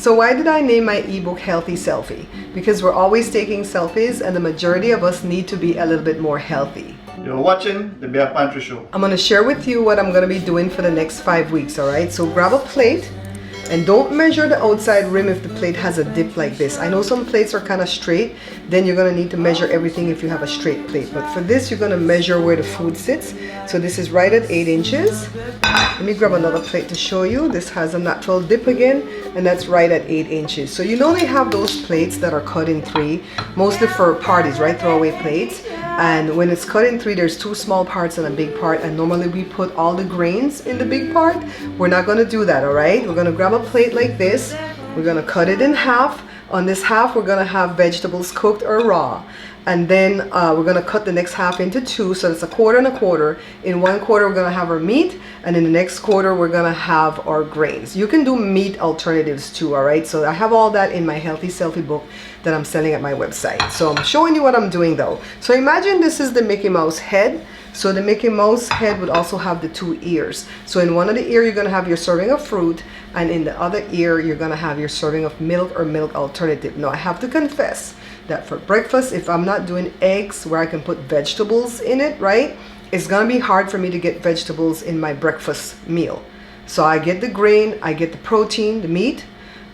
So why did I name my ebook Healthy Selfie? Because we're always taking selfies and the majority of us need to be a little bit more healthy. You're watching the Bare Pantry Show. I'm going to share with you what I'm going to be doing for the next 5 weeks, alright? So grab a plate and don't measure the outside rim if the plate has a dip like this. I know some plates are kind of straight, then you're going to need to measure everything if you have a straight plate. But for this, you're going to measure where the food sits. So this is right at 8 inches. Let me grab another plate to show you. This has a natural dip again, and that's right at 8 inches. So you know they have those plates that are cut in 3, mostly for parties, right? Throwaway plates. And when it's cut in 3, there's 2 small parts and a big part, and normally we put all the grains in the big part. We're not going to do that, all right? We're going to grab a plate like this. We're going to cut it in half. On this half, we're going to have vegetables cooked or raw. And then we're going to cut the next half into 2, so it's a quarter and a quarter. In 1 quarter, we're going to have our meat, and in the next quarter, we're going to have our grains. You can do meat alternatives too, all right? So I have all that in my Healthy Selfie book that I'm selling at my website. So I'm showing you what I'm doing though. So imagine this is the Mickey Mouse head. So the Mickey Mouse head would also have the 2 ears. So in one of the ears, you're going to have your serving of fruit, and in the other ear, you're going to have your serving of milk or milk alternative. Now, I have to confess that for breakfast, if I'm not doing eggs where I can put vegetables in it, right, it's going to be hard for me to get vegetables in my breakfast meal. So I get the grain, I get the protein, the meat,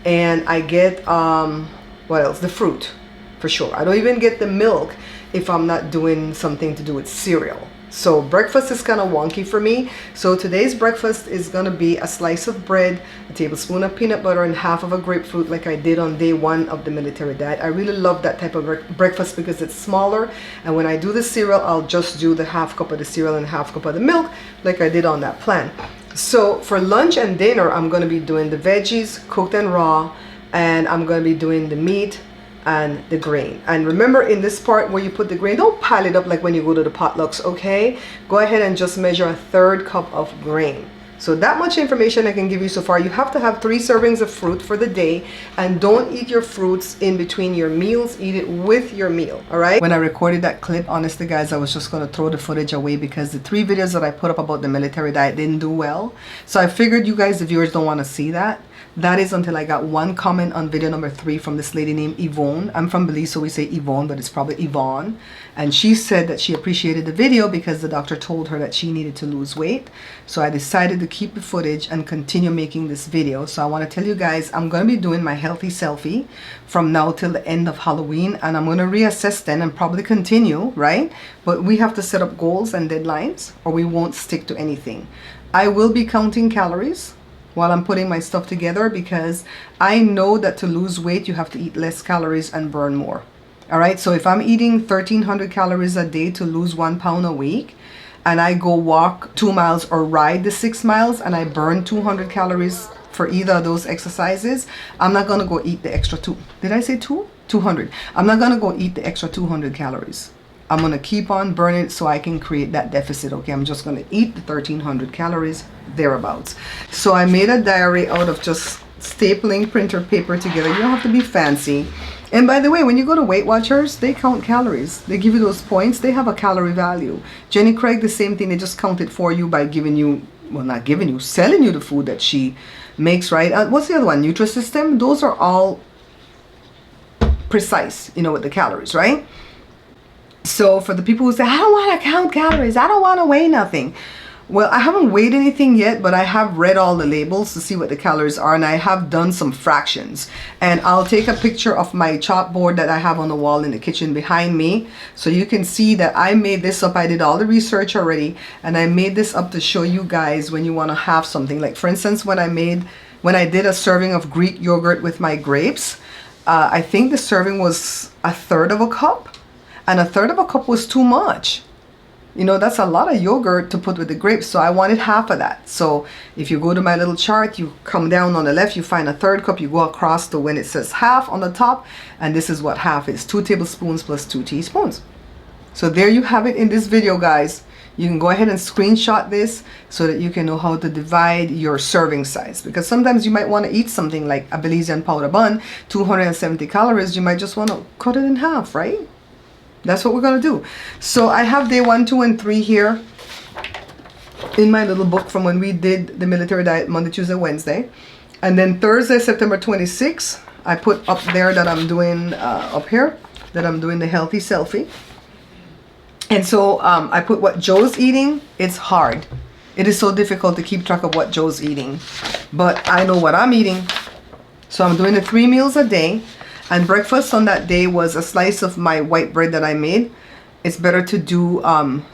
and I get, what else? The fruit, for sure. I don't even get the milk if I'm not doing something to do with cereal. So breakfast is kind of wonky for me. So today's breakfast is going to be a slice of bread, a tablespoon of peanut butter, and half of a grapefruit like I did on day 1 of the military diet. I really love that type of breakfast because it's smaller. And when I do the cereal, I'll just do the half cup of the cereal and half cup of the milk like I did on that plan. So for lunch and dinner, I'm going to be doing the veggies cooked and raw, and I'm going to be doing the meat and the grain. And remember, in this part where you put the grain, don't pile it up like when you go to the potlucks, okay? Go ahead and just measure a 1/3 cup of grain. So that much information I can give you so far. You have to have 3 servings of fruit for the day, and don't eat your fruits in between your meals. Eat it with your meal, all right? When I recorded that clip, honestly guys, I was just going to throw the footage away because the 3 videos that I put up about the military diet didn't do well. So I figured you guys, the viewers, don't want to see that. That is until I got 1 comment on video number 3 from this lady named Yvonne. I'm from Belize, so we say Yvonne, but it's probably Yvonne. And she said that she appreciated the video because the doctor told her that she needed to lose weight. So I decided to keep the footage and continue making this video. So I want to tell you guys, I'm going to be doing my Healthy Selfie from now till the end of Halloween. And I'm going to reassess then and probably continue, right? But we have to set up goals and deadlines or we won't stick to anything. I will be counting calories while I'm putting my stuff together because I know that to lose weight you have to eat less calories and burn more. All right, so if I'm eating 1,300 calories a day to lose 1 pound a week, and I go walk 2 miles or ride the 6 miles and I burn 200 calories for either of those exercises, I'm not gonna go eat the extra 2. Did I say 2? 200. I'm not gonna go eat the extra 200 calories. I'm going to keep on burning it so I can create that deficit, okay? I'm just going to eat the 1,300 calories, thereabouts. So I made a diary out of just stapling printer paper together. You don't have to be fancy. And by the way, when you go to Weight Watchers, they count calories. They give you those points. They have a calorie value. Jenny Craig, the same thing. They just count it for you by giving you, well, not giving you, selling you the food that she makes, right? What's the other one? Nutrisystem. Those are all precise, you know, with the calories, right? So for the people who say, I don't want to count calories, I don't want to weigh nothing. Well, I haven't weighed anything yet, but I have read all the labels to see what the calories are, and I have done some fractions. And I'll take a picture of my chalkboard that I have on the wall in the kitchen behind me, so you can see that I made this up. I did all the research already, and I made this up to show you guys when you want to have something. Like for instance, when I did a serving of Greek yogurt with my grapes, I think the serving was 1/3 of a cup. And 1/3 of a cup was too much. You know, that's a lot of yogurt to put with the grapes. So I wanted half of that. So if you go to my little chart, you come down on the left, you find 1/3 cup, you go across to when it says half on the top. And this is what half is, 2 tablespoons plus 2 teaspoons. So there you have it in this video, guys. You can go ahead and screenshot this so that you can know how to divide your serving size. Because sometimes you might want to eat something like a Belizean powder bun, 270 calories. You might just want to cut it in half, right? That's what we're going to do. So I have day 1, 2, and 3 here in my little book from when we did the military diet Monday, Tuesday, Wednesday. And then Thursday, September 26th, I put up there that I'm doing, up here, that I'm doing the healthy selfie. And so I put what Joe's eating. It's hard. It is so difficult to keep track of what Joe's eating. But I know what I'm eating. So I'm doing the 3 meals a day. And breakfast on that day was a slice of my white bread that I made. It's better to do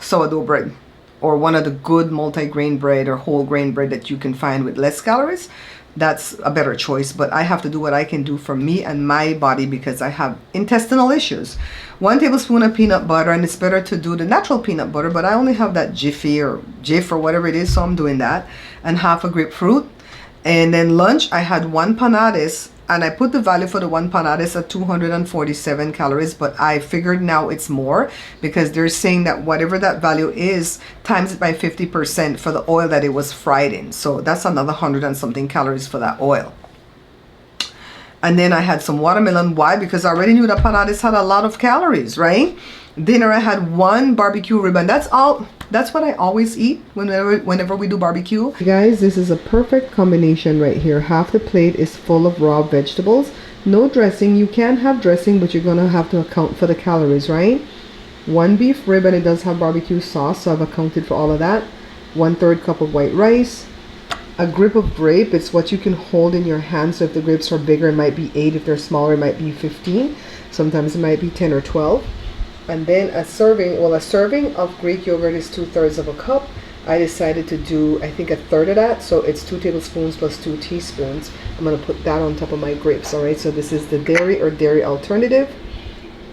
sourdough bread or one of the good multi-grain bread or whole grain bread that you can find with less calories. That's a better choice, but I have to do what I can do for me and my body because I have intestinal issues. 1 tablespoon of peanut butter, and it's better to do the natural peanut butter, but I only have that Jiffy or Jif or whatever it is, so I'm doing that. And half a grapefruit. And then lunch, I had 1 panades, and I put the value for the 1 panades at 247 calories, but I figured now it's more because they're saying that whatever that value is, times it by 50% for the oil that it was fried in. So that's another 100 and something calories for that oil. And then I had some watermelon. Why? Because I already knew that panades had a lot of calories, right? Dinner, I had 1 barbecue rib, and that's all. That's what I always eat whenever we do barbecue. You guys, this is a perfect combination right here. Half the plate is full of raw vegetables. No dressing. You can have dressing, but you're going to have to account for the calories, right? 1 beef rib, and it does have barbecue sauce, so I've accounted for all of that. 1/3 cup of white rice. A grip of grape. It's what you can hold in your hand. So if the grapes are bigger, it might be 8. If they're smaller, it might be 15. Sometimes it might be 10 or 12. And then a serving of Greek yogurt is 2/3 of a cup. I decided to do, I think, 1/3 of that. So it's 2 tablespoons plus 2 teaspoons. I'm going to put that on top of my grapes. All right. So this is the dairy or dairy alternative.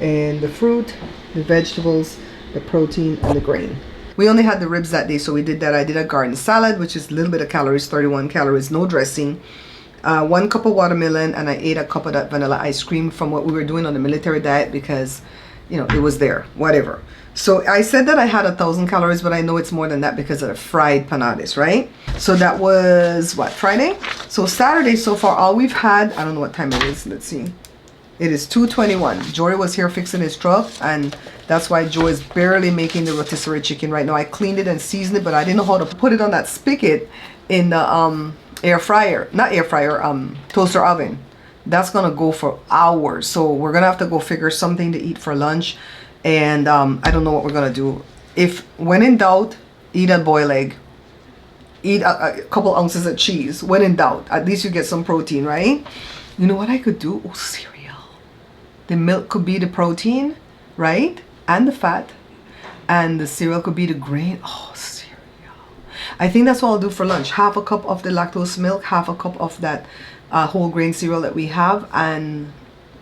And the fruit, the vegetables, the protein, and the grain. We only had the ribs that day, so we did that. I did a garden salad, which is a little bit of calories, 31 calories, no dressing. 1 cup of watermelon, and I ate a cup of that vanilla ice cream from what we were doing on the military diet because, you know, it was there, whatever. So I said that I had 1,000 calories, but I know it's more than that because of the fried panades, right? So that was, what, Friday? So Saturday so far, all we've had, I don't know what time it is, let's see. It is 2:21. Jory was here fixing his truck, and that's why Joe is barely making the rotisserie chicken right now. I cleaned it and seasoned it, but I didn't know how to put it on that spigot in the air fryer, not air fryer, toaster oven. That's gonna go for hours, so we're gonna have to go figure something to eat for lunch. And I don't know what we're gonna do. If when in doubt, eat a boiled egg, eat a couple ounces of cheese. When in doubt, at least you get some protein, right? You know what I could do? Oh, cereal. The milk could be the protein, right? And the fat. And the cereal could be the grain. Oh, cereal. I think that's what I'll do for lunch. Half a cup of the lactose milk, half a cup of that whole grain cereal that we have, and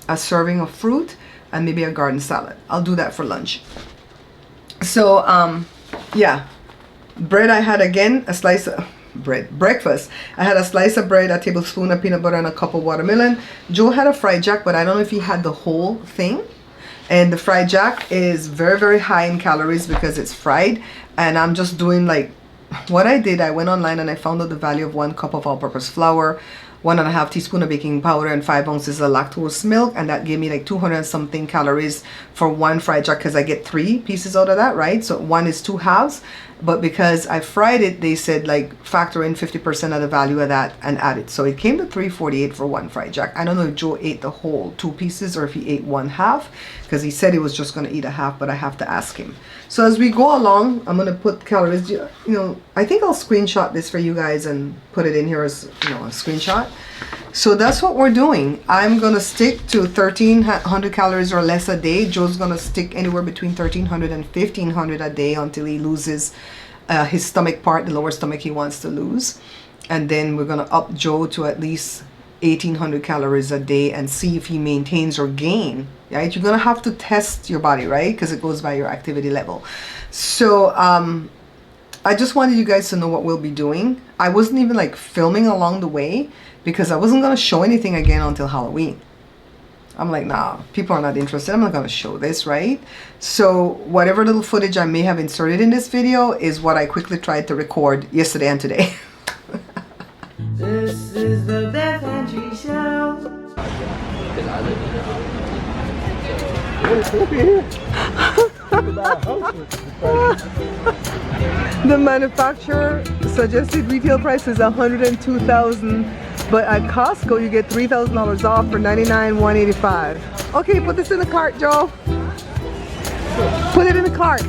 a serving of fruit, and maybe a garden salad. I'll do that for lunch. So, yeah. Bread, I had again a slice of breakfast. I had a slice of bread, a tablespoon of peanut butter, and a cup of watermelon. Joe had a fried jack, but I don't know if he had the whole thing. And the fried jack is very, very high in calories because it's fried. And I'm just doing like what I did. I went online and I found out the value of 1 cup of all-purpose flour, 1.5 teaspoon of baking powder, and 5 ounces of lactose milk, and that gave me like 200 and something calories for 1 fried jack because I get 3 pieces out of that, right? So 1 is 2 halves, but because I fried it, they said like factor in 50% of the value of that and add it. So it came to $3.48 for 1 fried jack. I don't know if Joe ate the whole 2 pieces or if he ate 1/2 because he said he was just going to eat a half, but I have to ask him. So as we go along, I'm going to put calories, you know, I think I'll screenshot this for you guys and put it in here as, you know, a screenshot. So that's what we're doing. I'm going to stick to 1,300 calories or less a day. Joe's going to stick anywhere between 1,300 and 1,500 a day until he loses his stomach part, the lower stomach he wants to lose. And then we're going to up Joe to at least 1,800 calories a day and see if he maintains or gain, right? You're going to have to test your body, right? Because it goes by your activity level. So I just wanted you guys to know what we'll be doing. I wasn't even like filming along the way because I wasn't going to show anything again until Halloween. I'm like, nah, people are not interested. I'm not going to show this, right? So whatever little footage I may have inserted in this video is what I quickly tried to record yesterday and today. This is the Bear Pantry Show. The manufacturer suggested retail price is $102,000 But at Costco, you get $3,000 off for $99,185. Okay, put this in the cart, Joe. Put it in the cart.